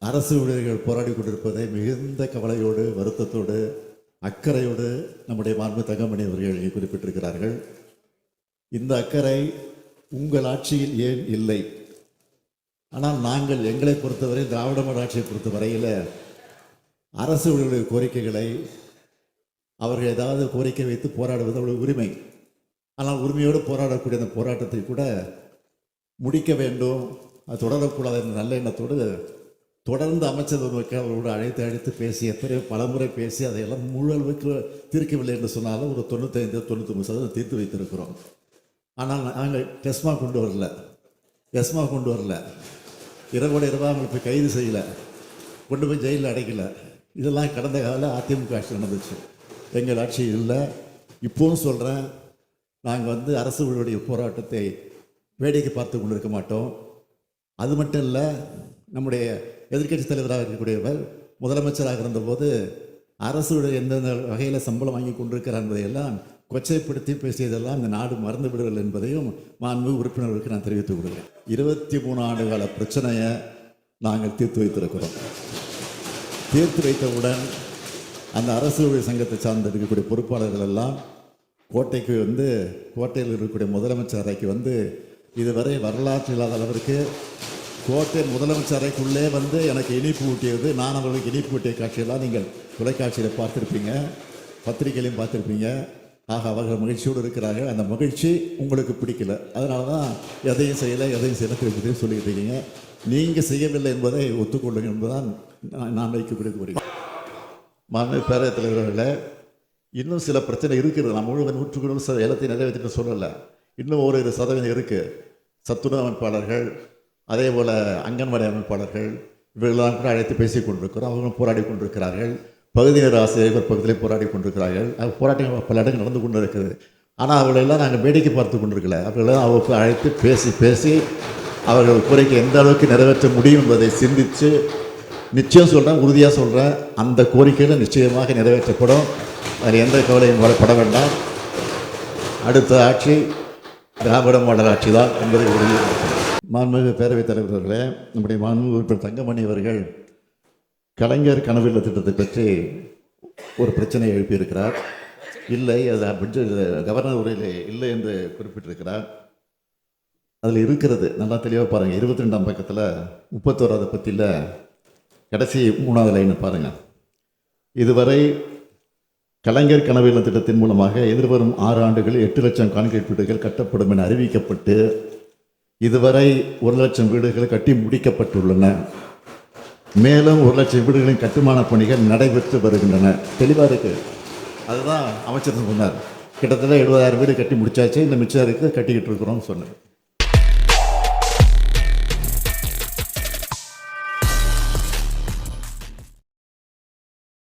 அரசு ஊழியர்கள் போராடி கொண்டிருப்பதை மிகுந்த கவலையோடு, வருத்தத்தோடு, அக்கறையோடு நம்முடைய மாண்பு தங்கமணி அவர்கள் இங்கே குறிப்பிட்டிருக்கிறார்கள். இந்த அக்கறை உங்கள் ஆட்சியில் ஏன் இல்லை? ஆனால் நாங்கள் எங்களை பொறுத்தவரை, திராவிட மாடல் ஆட்சியை பொறுத்த வரையில் அரசு ஊழியர்களுடைய கோரிக்கைகளை அவர்கள் ஏதாவது கோரிக்கை வைத்து போராடுவது அவர்கள் உரிமை. ஆனால் உரிமையோடு போராடக்கூடிய அந்த போராட்டத்தை கூட முடிக்க வேண்டும், அது தொடரக்கூடாது என்ற நல்ல எண்ணத்தோடு தொடர்ந்து அமைச்சர் அவர்களோடு அழைத்து பேசி பலமுறை பேசி அதையெல்லாம் முழு அளவுக்கு தீர்க்கவில்லை என்று சொன்னாலும் ஒரு 95-99% தீர்த்து வைத்திருக்கிறோம். ஆனால் நாங்கள் டெஸ்மா கொண்டு வரல, இரவோட இரவாக அவங்களை போய் கைது செய்யலை, கொண்டு போய் ஜெயிலில் அடைக்கலை. இதெல்லாம் கடந்த கால அதிமுக ஆட்சி நடந்துச்சு. எங்கள் ஆட்சி இல்லை. இப்போவும் சொல்கிறேன், நாங்கள் அரசு ஊழியருடைய போராட்டத்தை வேடிக்கை பார்த்து கொண்டு இருக்க மாட்டோம். அது மட்டும் இல்லை, நம்முடைய எதிர்க்கட்சி தலைவராக இருக்கக்கூடியவர் முதலமைச்சராக இருந்தபோது அரசு ஊழியர் எந்தெந்த வகையில் சம்பளம் வாங்கி கொண்டிருக்கிறார் என்பதையெல்லாம் கொச்சைப்படுத்தி பேசியதெல்லாம் இந்த நாடு மறந்து விடுதல் என்பதையும் மாண்பு உறுப்பினர்களுக்கு நான் தெரிவித்துக் கொள்கிறேன். 23 ஆண்டுகால பிரச்சனையை நாங்கள் தீர்த்து வைத்திருக்கிறோம். தீர்த்து வைத்தவுடன் அந்த அரசு ஊழியர் சங்கத்தை சார்ந்து இருக்கக்கூடிய பொறுப்பாளர்கள் எல்லாம் கோட்டையில் இருக்கக்கூடிய முதலமைச்சர் அறைக்கு இதுவரை வரலாற்று இல்லாத அளவிற்கு கோட்டை முதலமைச்சர் அறைக்குள்ளே எனக்கு இனிப்பு ஊட்டியது, நான் அவர்களுக்கு இனிப்பு ஊட்டிய காட்சியெல்லாம் நீங்கள் தொலைக்காட்சியில் பார்த்துருப்பீங்க, பத்திரிகையிலையும் பார்த்துருப்பீங்க. ஆக அவர்கள் மகிழ்ச்சியோடு இருக்கிறார்கள். அந்த மகிழ்ச்சி உங்களுக்கு பிடிக்கல, அதனால தான் எதையும் செய்யலை திருப்பி சொல்லிக்கிட்டு இருக்கீங்க. நீங்கள் செய்யவில்லை என்பதை ஒத்துக்கொள்ளுங்கள் என்பதுதான் நான் வைக்கக்கூடிய கோரிக்கை. மாண்பு பேரவைத் தலைவர்களே, இன்னும் சில பிரச்சனை இருக்கிறது. நம்ம முழுவதும் 100% எல்லாத்தையும் நிறைவேற்றிட்டு சொல்லலை. இன்னும் 1% இருக்குது. சத்துணவு அமைப்பாளர்கள், அதே போல் அங்கன்வாடி அமைப்பாளர்கள், இவர்களெல்லாம் கூட அழைத்து பேசி கொண்டிருக்கிறோம். அவர்களும் போராடி கொண்டிருக்கிறார்கள். பகுதி நேர ஆசிரியர்கள் பக்கத்திலே போராடி கொண்டிருக்கிறார்கள். போராட்டங்கள் பல இடங்கள் நடந்து கொண்டு இருக்குது. ஆனால் அவர்களெல்லாம் நாங்கள் வேடிக்கை பார்த்து கொண்டிருக்கல. அவர்களெல்லாம் அவருக்கு அழைத்து பேசி அவர்கள் கோரிக்கை எந்த அளவுக்கு நிறைவேற்ற முடியும் என்பதை சிந்தித்து நிச்சயம் சொல்கிறேன், உறுதியாக சொல்கிறேன், அந்த கோரிக்கையில் நிச்சயமாக நிறைவேற்றப்படும். அதில் எந்த கவலையும் பட வேண்டாம். அடுத்த ஆட்சி திராவிட மாடல் ஆட்சி தான் என்பதை உறுதி. மாண்புமிகு பேரவைத் தலைவர்களே, நம்முடைய மாண்புமிகு உறுப்பினர் தங்கமணி அவர்கள் கலைஞர் கனவு இல்ல திட்டத்தை பற்றி ஒரு பிரச்சனையை எழுப்பியிருக்கிறார். இல்லை, அது கவர்னர் உரையில் இல்லை என்று குறிப்பிட்டிருக்கிறார். அதில் இருக்கிறது, நல்லா தெளிவாக பாருங்கள். 22ஆம் பக்கத்தில் 31வது பத்தியில் கடைசி 3வது லைனை பாருங்கள். இதுவரை கலைஞர் கனவு இல்ல திட்டத்தின் மூலமாக எதிர்வரும் 6 ஆண்டுகளில் 8 லட்சம் கான்கிரீட் வீடுகள் கட்டப்படும் என அறிவிக்கப்பட்டு இதுவரை 1 லட்சம் வீடுகள் கட்டி முடிக்கப்பட்டுள்ளன. மேலும் 1 லட்சம் வீடுகளின் கட்டுமான பணிகள் நடைபெற்று வருகின்றன. தெளிவாக இருக்குது. அதுதான் அமைச்சர் சொன்னார். கிட்டத்தட்ட 70,000 வீடு கட்டி முடிச்சாச்சு, இந்த மிச்சம் இருக்குது, கட்டிக்கிட்டு இருக்கிறோம்னு சொன்னார்.